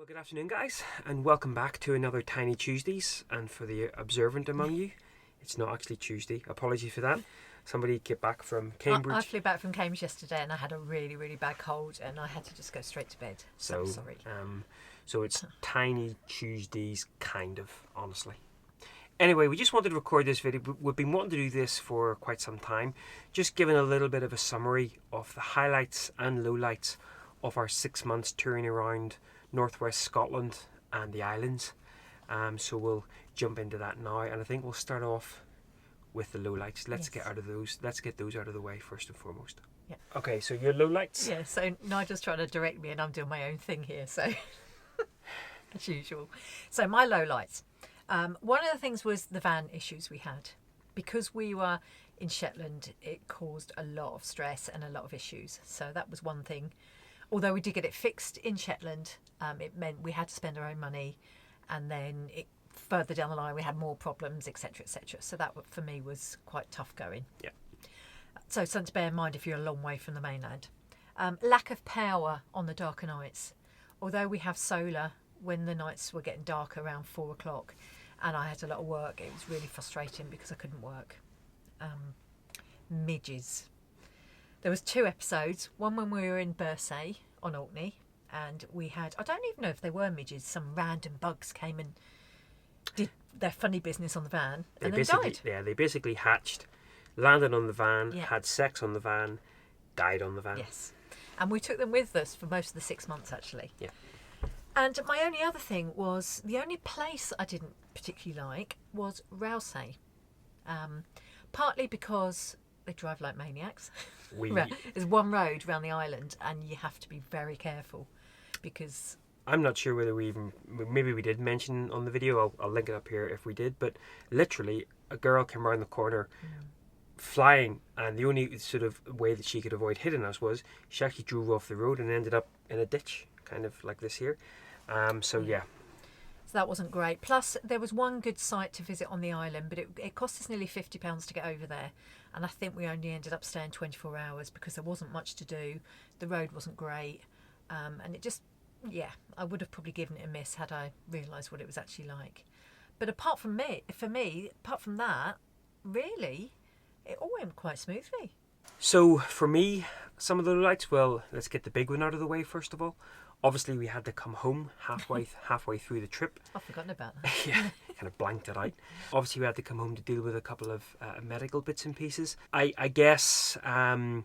Well, good afternoon, guys, and welcome back to another Tiny Tuesdays. And for the observant among you, it's not actually Tuesday. Apologies for that. Somebody get back from Cambridge. I flew back from Cambridge yesterday, and I had a really, really bad cold, and I had to just go straight to bed. So I'm sorry. So it's Tiny Tuesdays, kind of, honestly. Anyway, we just wanted to record this video. We've been wanting to do this for quite some time, just giving a little bit of a summary of the highlights and lowlights of our 6 months touring around northwest Scotland and the islands. So we'll jump into that now, and I think we'll start off with the lowlights. Let's get those out of the way first and foremost. Yeah. Okay, so your lowlights. Yeah. So Nigel's trying to direct me, and I'm doing my own thing here. So as usual. So my lowlights. One of the things was the van issues we had. Because we were in Shetland, it caused a lot of stress and a lot of issues. So that was one thing. Although we did get it fixed in Shetland, it meant we had to spend our own money, and then further down the line we had more problems, etc., etc. So that for me was quite tough going. Yeah. So something to bear in mind if you're a long way from the mainland. Lack of power on the darker nights. Although we have solar, when the nights were getting dark around 4 o'clock, and I had a lot of work, it was really frustrating because I couldn't work. Midges. There was 2 episodes. One when we were in Bursay on Orkney, and we had, I don't even know if they were midges, some random bugs came and did their funny business on the van and then died. Yeah, they basically hatched, landed on the van, Yeah. had sex on the van, died on the van. Yes. And we took them with us for most of the 6 months, actually. Yeah. And my only other thing was, the only place I didn't particularly like was Rousay. Partly because they drive like maniacs. There's one road around the island, and you have to be very careful because... I'm not sure whether maybe we did mention on the video, I'll link it up here if we did, but literally a girl came around the corner flying, and the only sort of way that she could avoid hitting us was she actually drove off the road and ended up in a ditch, kind of like this here. So that wasn't great. Plus, there was one good site to visit on the island, but it cost us nearly £50 to get over there. And I think we only ended up staying 24 hours because there wasn't much to do. The road wasn't great. And it just, I would have probably given it a miss had I realised what it was actually like. But apart from that, really, it all went quite smoothly. So for me, some of the lowlights, well, let's get the big one out of the way first of all. Obviously, we had to come home halfway through the trip. I've forgotten about that. Yeah, kind of blanked it out. Obviously, we had to come home to deal with a couple of medical bits and pieces. I guess one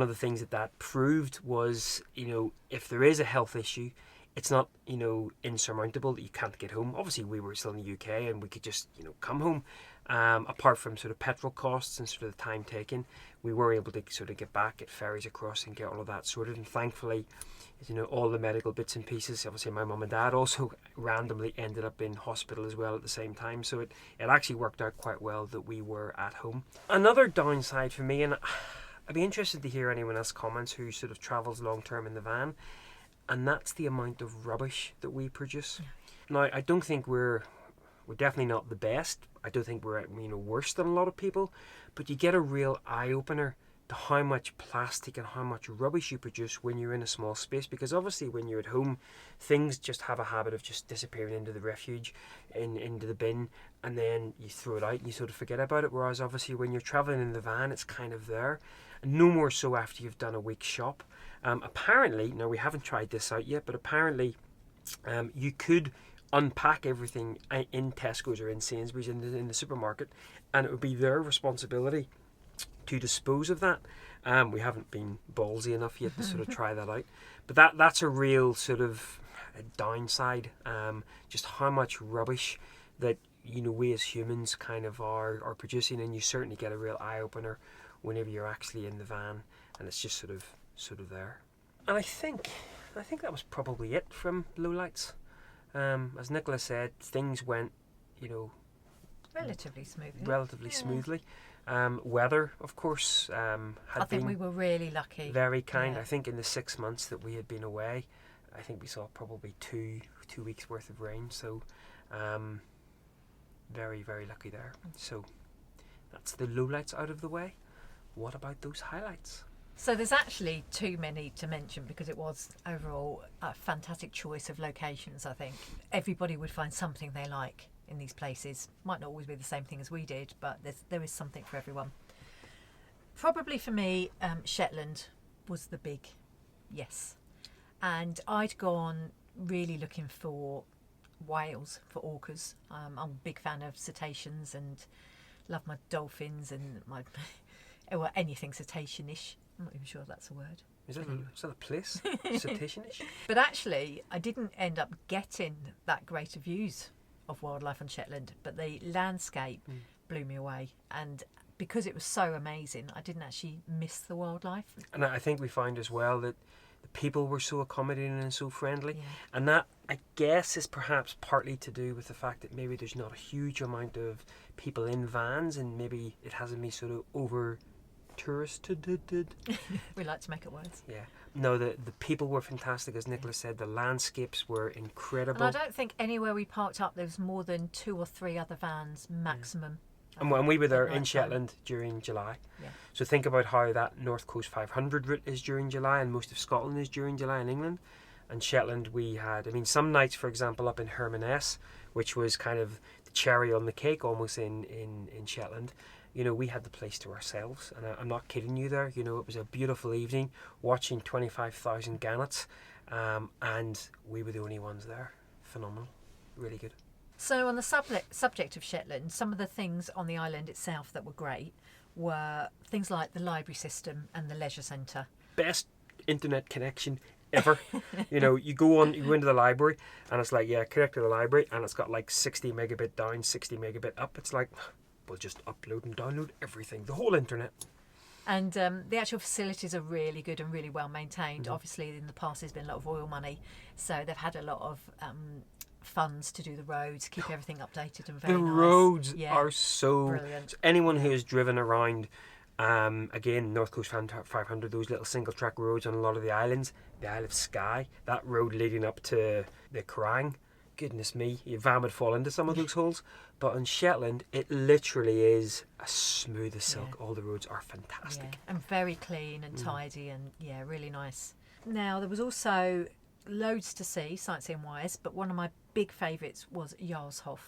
of the things that proved was, if there is a health issue, it's not, insurmountable that you can't get home. Obviously, we were still in the UK and we could just, come home. Apart from sort of petrol costs and sort of the time taken, we were able to sort of get back, get ferries across and get all of that sorted. And thankfully, all the medical bits and pieces, obviously my mum and dad also randomly ended up in hospital as well at the same time. So it actually worked out quite well that we were at home. Another downside for me, and I'd be interested to hear anyone else comments who sort of travels long term in the van, and that's the amount of rubbish that we produce. Now, I don't think we're definitely not the best. I don't think we're worse than a lot of people, but you get a real eye-opener to how much plastic and how much rubbish you produce when you're in a small space, because obviously when you're at home, things just have a habit of just disappearing into the refuge, into the bin, and then you throw it out and you sort of forget about it, whereas obviously when you're travelling in the van, it's kind of there. And no more so after you've done a week's shop. Apparently, now we haven't tried this out yet, but apparently you could unpack everything in Tesco's or in Sainsbury's in the supermarket, and it would be their responsibility to dispose of that. We haven't been ballsy enough yet to sort of try that out, but that's a real sort of downside, just how much rubbish that we as humans kind of are producing, and you certainly get a real eye-opener whenever you're actually in the van and it's just sort of there. And I think that was probably it from lowlights. As Nicola said, things went, relatively smoothly. Weather, of course, I think we were really lucky. Very kind. Yeah. I think in the 6 months that we had been away, I think we saw probably two weeks worth of rain. So, very, very lucky there. So, that's the lowlights out of the way. What about those highlights? So there's actually too many to mention because it was overall a fantastic choice of locations, I think. Everybody would find something they like in these places. Might not always be the same thing as we did, but there is something for everyone. Probably for me, Shetland was the big yes. And I'd gone really looking for whales, for orcas. I'm a big fan of cetaceans and love my dolphins and my well, anything cetacean-ish. I'm not even sure if that's a word. Is that a place? Cetacean-ish? But actually, I didn't end up getting that greater views of wildlife on Shetland, but the landscape blew me away. And because it was so amazing, I didn't actually miss the wildlife. And I think we find as well that the people were so accommodating and so friendly. Yeah. And that, I guess, is perhaps partly to do with the fact that maybe there's not a huge amount of people in vans, and maybe it hasn't been sort of over touristed. We like to make it words. Yeah. No, the people were fantastic, as Nicholas said. The landscapes were incredible. And I don't think anywhere we parked up there was more than 2 or 3 other vans maximum. And we were there at in night Shetland time. during July. Yeah. So think about how that North Coast 500 route is during July, and most of Scotland is during July in England. And Shetland, we had, I mean, some nights, for example, up in Hermaness, which was kind of the cherry on the cake almost in Shetland, you know, we had the place to ourselves. And I'm not kidding you there. You know, it was a beautiful evening watching 25,000 gannets, and we were the only ones there. Phenomenal. Really good. So on the subject of Shetland, some of the things on the island itself that were great were things like the library system and the leisure centre. Best internet connection ever. You know, you go into the library and it's like, yeah, connect to the library, and it's got like 60 megabit down, 60 megabit up. It's like, we'll just upload and download everything, the whole internet. And the actual facilities are really good and really well maintained. Obviously, in the past, there's been a lot of oil money, so they've had a lot of funds to do the roads, keep everything updated and very The nice. roads Yeah, are so brilliant. So anyone who has driven around, again, North Coast 500, those little single track roads on a lot of the islands, the Isle of Skye, that road leading up to the Kerrang, goodness me, your van would fall into some of those holes. But on Shetland, it literally is as smooth as silk. Yeah. All the roads are fantastic. Yeah, and very clean and tidy and yeah, really nice. Now, there was also loads to see sightseeing wise, but one of my big favourites was Jarlshof,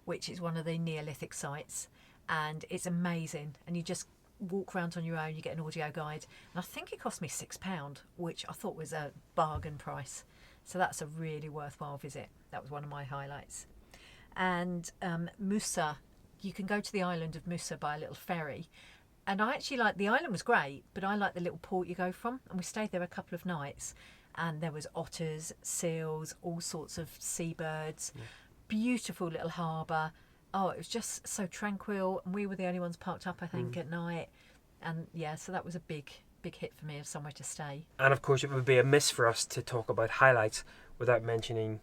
which is one of the Neolithic sites, and it's amazing. And you just walk around on your own, you get an audio guide, and I think it cost me £6, which I thought was a bargain price. So that's a really worthwhile visit. That was one of my highlights. And Musa, you can go to the island of Musa by a little ferry. And I actually like, the island was great, but I like the little port you go from. And we stayed there a couple of nights. And there was otters, seals, all sorts of seabirds. Yeah. Beautiful little harbour. Oh, it was just so tranquil. And we were the only ones parked up, I think, at night. And yeah, so that was a big hit for me of somewhere to stay. And of course, it would be amiss for us to talk about highlights without mentioning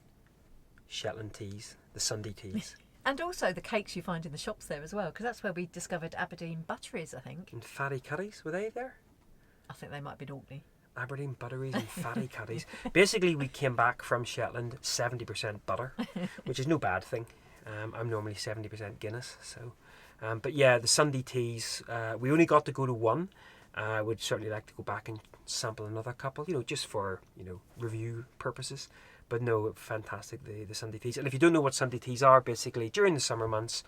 Shetland teas, the Sunday teas. And also the cakes you find in the shops there as well, because that's where we discovered Aberdeen butteries, I think. And fatty cuddies, were they there? I think they might be in Orkney. Aberdeen butteries and fatty cuddies. Basically, we came back from Shetland 70% butter, which is no bad thing. I'm normally 70% Guinness, so. But yeah, the Sunday teas, we only got to go to one. I would certainly like to go back and sample another couple, you know, just for, you know, review purposes. But no, fantastic, the Sunday teas. And if you don't know what Sunday teas are, basically during the summer months,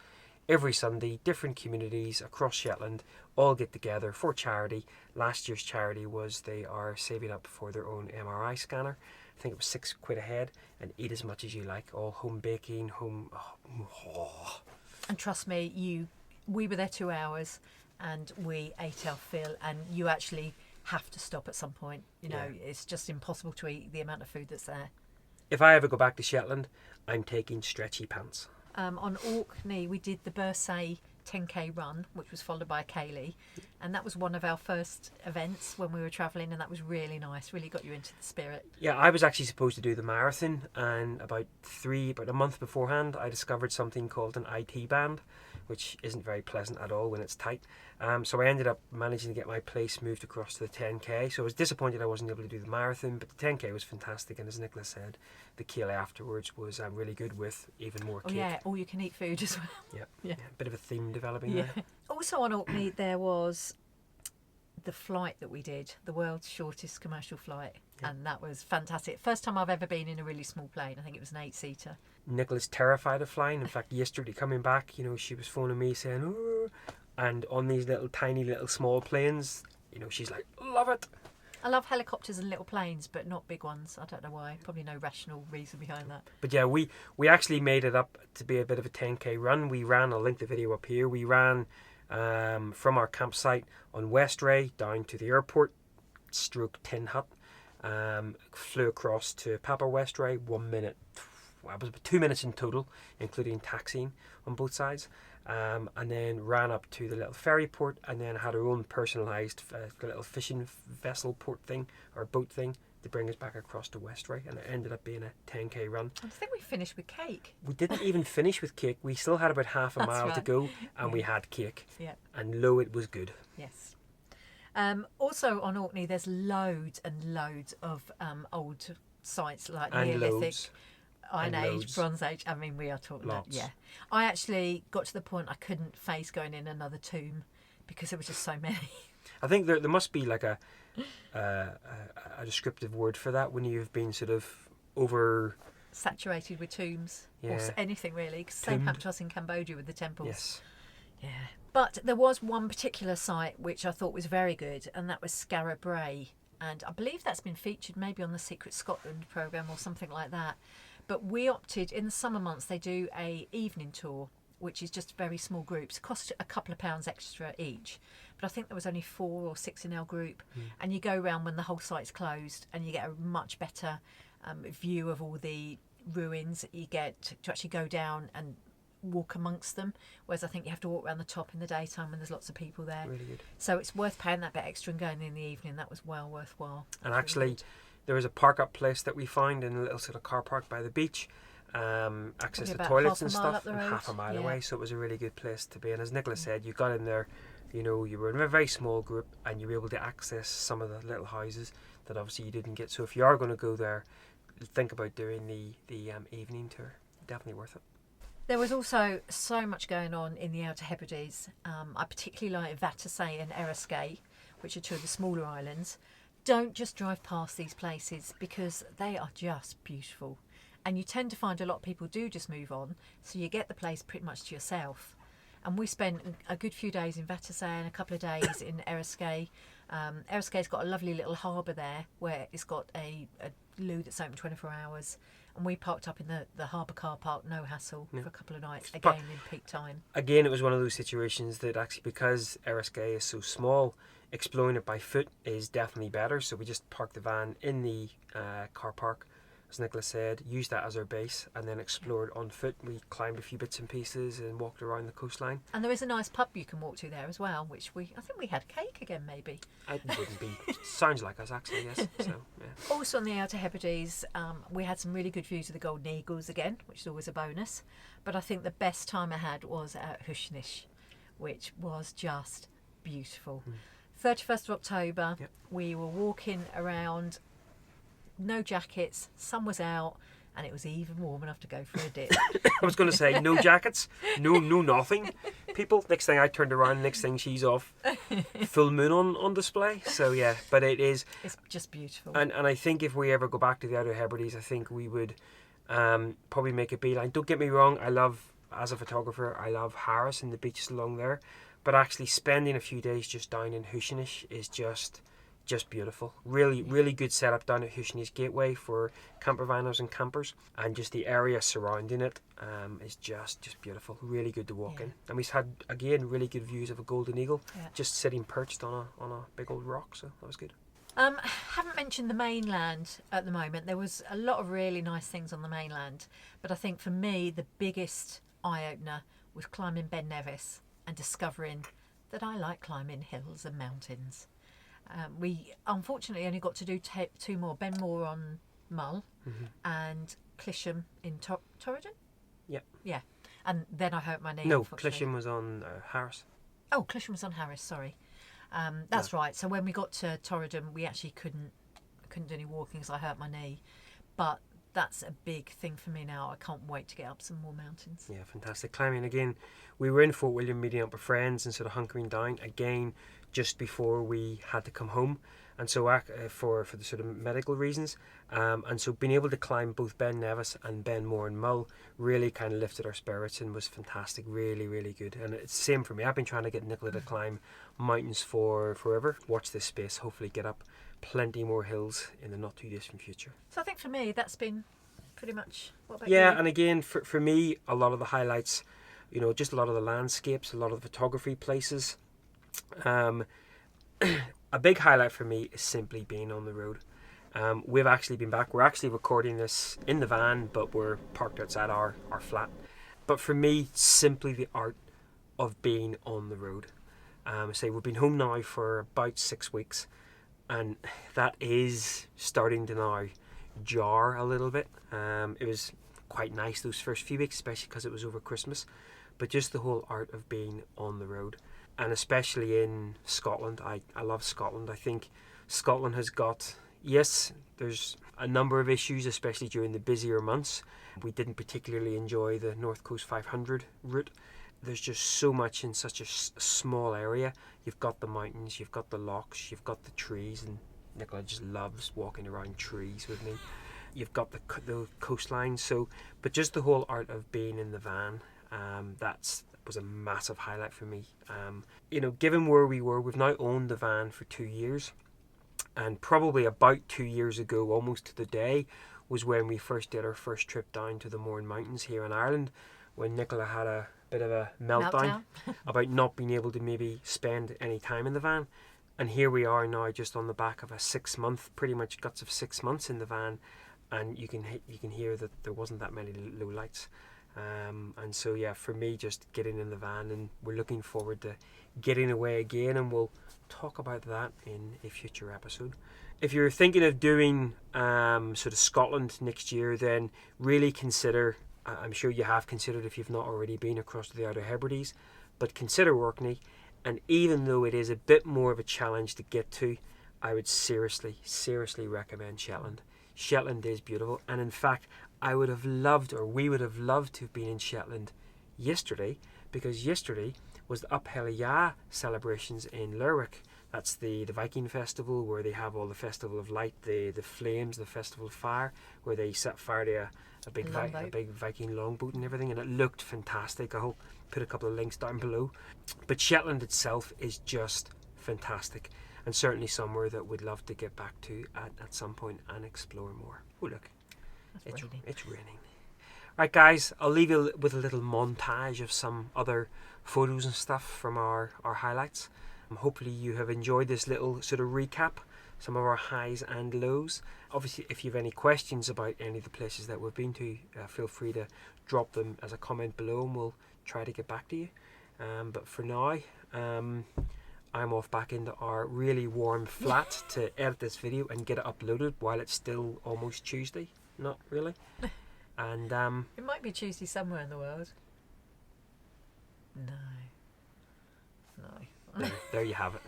every Sunday, different communities across Shetland all get together for charity. Last year's charity was they are saving up for their own MRI scanner. I think it was £6 a head, and eat as much as you like. All home baking, And trust me, we were there 2 hours, and we ate our fill. And you actually have to stop at some point. You know, it's just impossible to eat the amount of food that's there. If I ever go back to Shetland, I'm taking stretchy pants. On Orkney, we did the Bursay 10k run, which was followed by a Ceilidh, and that was one of our first events when we were travelling, and that was really nice, really got you into the spirit. Yeah, I was actually supposed to do the marathon, and about a month beforehand, I discovered something called an IT band, which isn't very pleasant at all when it's tight. So I ended up managing to get my place moved across to the 10k. So I was disappointed I wasn't able to do the marathon, but the 10k was fantastic. And as Nicholas said, the Ceilidh afterwards was really good with even more cake. Oh yeah, all you can eat food as well. Yeah. Bit of a theme developing there. Also on Orkney there was the flight that we did, the world's shortest commercial flight, and that was fantastic. First time I've ever been in a really small plane. I think it was an 8-seater. Nicola's terrified of flying. In fact, yesterday coming back, she was phoning me saying, "Oh," and on these little tiny little small planes, she's like, "Love it." I love helicopters and little planes, but not big ones. I don't know why. Probably no rational reason behind that. But yeah, we actually made it up to be a bit of a 10k run. We ran, I'll link the video up here. We ran from our campsite on Westray down to the airport, stroke tin hut, flew across to Papa Westray, 1 minute. Well, it was about 2 minutes in total, including taxiing on both sides. And then ran up to the little ferry port, and then had our own personalised little fishing vessel port thing or boat thing to bring us back across to Westray, and it ended up being a 10k run. I think we finished with cake. We didn't even finish with cake. We still had about half a That's mile to right. go, and we had cake. Yeah. And lo, it was good. Yes. Also on Orkney, there's loads and loads of old sites like And Neolithic, loads. Iron And Age, loads. Bronze Age. I mean, we are talking about, Lots. yeah. I actually got to the point I couldn't face going in another tomb because there were just so many. I think there must be like a descriptive word for that when you've been sort of over... Saturated with tombs or Yeah. anything really. 'Cause same Tombed. happened to us in Cambodia with the temples. Yes. Yeah. But there was one particular site which I thought was very good, and that was Scarra Brae. And I believe that's been featured maybe on the Secret Scotland programme or something like that. But we opted, in the summer months, they do a evening tour, which is just very small groups. Cost a couple of pounds extra each. But I think there was only 4 or 6 in our group. And you go around when the whole site's closed, and you get a much better view of all the ruins. You get to actually go down and walk amongst them, whereas I think you have to walk around the top in the daytime when there's lots of people there. Really good. So it's worth paying that bit extra and going in the evening. That was well worthwhile. And That's actually, really good. there was a park-up place that we found in a little sort of car park by the beach. Access to about toilets half and a mile stuff, up the and road. half a mile Yeah. away, so it was a really good place to be. And as Nicola said, you got in there, you were in a very small group, and you were able to access some of the little houses that obviously you didn't get. So if you are going to go there, think about doing the evening tour. Definitely worth it. There was also so much going on in the Outer Hebrides. I particularly like Vatersay and Eriskay, which are two of the smaller islands. Don't just drive past these places because they are just beautiful. And you tend to find a lot of people do just move on, so you get the place pretty much to yourself. And we spent a good few days in Vatersay and a couple of days in Eriskay. Eriskay's got a lovely little harbour there where it's got a loo that's open 24 hours. And we parked up in the harbour car park, no hassle, for a couple of nights, again in peak time. Again, it was one of those situations that actually, because Eriskay is so small, exploring it by foot is definitely better. So we just parked the van in the car park, as Nicola said, used that as our base, and then explored on foot. We climbed a few bits and pieces and walked around the coastline. And there is a nice pub you can walk to there as well, which I think we had cake again maybe. It wouldn't be. Sounds like us, actually, yes. So, yeah. Also on the Outer Hebrides, we had some really good views of the Golden Eagles again, which is always a bonus. But I think the best time I had was at Hushnish, which was just beautiful. 31st of October, Yep. we were walking around, no jackets, sun was out, and it was even warm enough to go for a dip. I was going to say, no jackets, no nothing. People, next thing I turned around, next thing she's off. Full moon on display. So, yeah, but it is. It's just beautiful. And I think if we ever go back to the Outer Hebrides, I think we would probably make a beeline. Don't get me wrong, as a photographer, I love Harris and the beaches along there. But actually spending a few days just down in Hushnish is just beautiful. Really good setup down at Hushnish Gateway for campervaners and campers, and just the area surrounding it is just beautiful. Really good to walk in, and we've had again really good views of a golden eagle just sitting perched on a big old rock. So that was good. Haven't mentioned the mainland at the moment. There was a lot of really nice things on the mainland, but I think for me the biggest eye-opener was climbing Ben Nevis and discovering that I like climbing hills and mountains. We unfortunately only got to do 2 more, Benmore on Mull and Clisham in Torridon. Yeah, and then I hurt my knee. No, unfortunately. Clisham was on Harris. Oh, Clisham was on Harris, sorry. That's right. So when we got to Torridon, we actually couldn't do any walking because I hurt my knee. But that's a big thing for me now. I can't wait to get up some more mountains. Yeah, fantastic climbing again. We were in Fort William meeting up with friends and sort of hunkering down again. just before we had to come home, and so for the sort of medical reasons, and so being able to climb both Ben Nevis and Ben More and Mull really kind of lifted our spirits and was fantastic, really, really good. And it's the same for me. I've been trying to get Nicola to climb mountains for forever. Watch this space, hopefully get up plenty more hills in the not too distant future. So I think for me that's been pretty much. What about you? Yeah, and again for me, a lot of the highlights, just a lot of the landscapes, a lot of the photography places. A big highlight for me is simply being on the road. We've actually been back. We're actually recording this in the van, but we're parked outside our flat. But for me, simply the art of being on the road. Say we've been home now for about 6 weeks, and that is starting to now jar a little bit. It was quite nice those first few weeks, especially because it was over Christmas. But just the whole art of being on the road. And especially in Scotland, I love Scotland. I think Scotland has got, yes, there's a number of issues, especially during the busier months. We didn't particularly enjoy the North Coast 500 route. There's just so much in such a small area. You've got the mountains, you've got the lochs, you've got the trees, and Nicola just loves walking around trees with me. You've got the coastline, but just the whole art of being in the van, that was a massive highlight for me. Given where we were, we've now owned the van for 2 years, and probably about 2 years ago, almost to the day, was when we first did our first trip down to the Mourne Mountains here in Ireland, when Nicola had a bit of a meltdown about not being able to maybe spend any time in the van. And here we are now, just on the back of a 6 month, pretty much guts of 6 months in the van, and you can hear that there wasn't that many low lights. And so yeah, for me, just getting in the van, and we're looking forward to getting away again, and we'll talk about that in a future episode. If you're thinking of doing sort of Scotland next year, then really consider, I'm sure you have considered if you've not already been across to the Outer Hebrides, but consider Orkney. And even though it is a bit more of a challenge to get to, I would seriously recommend Shetland. Shetland is beautiful, and in fact we would have loved to have been in Shetland yesterday, because yesterday was the Uphellia celebrations in Lerwick. That's the Viking festival, where they have all the Festival of Light, the flames, the Festival of Fire, where they set fire to a big Viking longboat and everything, and it looked fantastic. I'll put a couple of links down below. But Shetland itself is just fantastic, and certainly somewhere that we'd love to get back to at some point and explore more. Oh look, it's raining. Right guys, I'll leave you with a little montage of some other photos and stuff from our highlights. Hopefully you have enjoyed this little sort of recap, some of our highs and lows. Obviously, if you have any questions about any of the places that we've been to, feel free to drop them as a comment below, and we'll try to get back to you. But for now, I'm off back into our really warm flat to edit this video and get it uploaded while it's still almost Tuesday. Not really. And it might be Tuesday somewhere in the world. No. There you have it.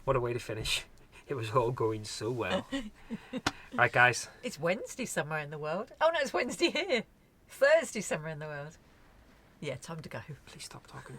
What a way to finish. It was all going so well. Right guys. It's Wednesday somewhere in the world. Oh no, it's Wednesday here. Thursday somewhere in the world. Yeah, time to go. Please stop talking.